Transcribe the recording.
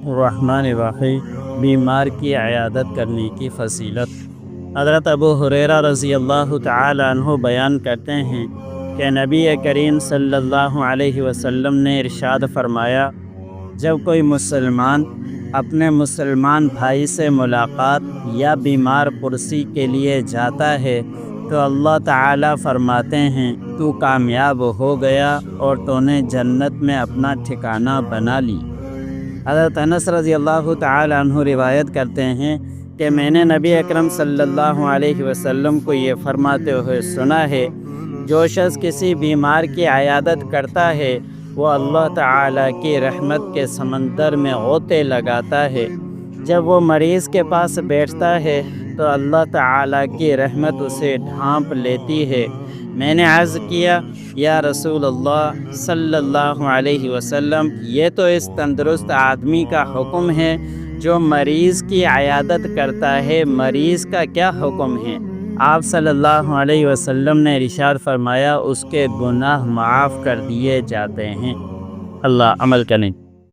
الرحمن الرحیم۔ بیمار کی عیادت کرنے کی فضیلت۔ حضرت ابو ہریرہ رضی اللہ تعالی عنہ بیان کرتے ہیں کہ نبی کریم صلی اللہ علیہ وسلم نے ارشاد فرمایا، جب کوئی مسلمان اپنے مسلمان بھائی سے ملاقات یا بیمار پرسی کے لیے جاتا ہے تو اللہ تعالیٰ فرماتے ہیں تو کامیاب ہو گیا اور تو نے جنت میں اپنا ٹھکانہ بنا لی۔ حضرت انس رضی اللہ تعالی عنہ روایت کرتے ہیں کہ میں نے نبی اکرم صلی اللہ علیہ وسلم کو یہ فرماتے ہوئے سنا ہے، جو شخص کسی بیمار کی عیادت کرتا ہے وہ اللہ تعالیٰ کی رحمت کے سمندر میں غوطے لگاتا ہے۔ جب وہ مریض کے پاس بیٹھتا ہے تو اللہ تعالیٰ کی رحمت اسے ڈھانپ لیتی ہے۔ میں نے عرض کیا، یا رسول اللہ صلی اللہ علیہ وسلم، یہ تو اس تندرست آدمی کا حکم ہے جو مریض کی عیادت کرتا ہے، مریض کا کیا حکم ہے؟ آپ صلی اللہ علیہ وسلم نے ارشاد فرمایا، اس کے گناہ معاف کر دیے جاتے ہیں۔ اللہ عمل کریں۔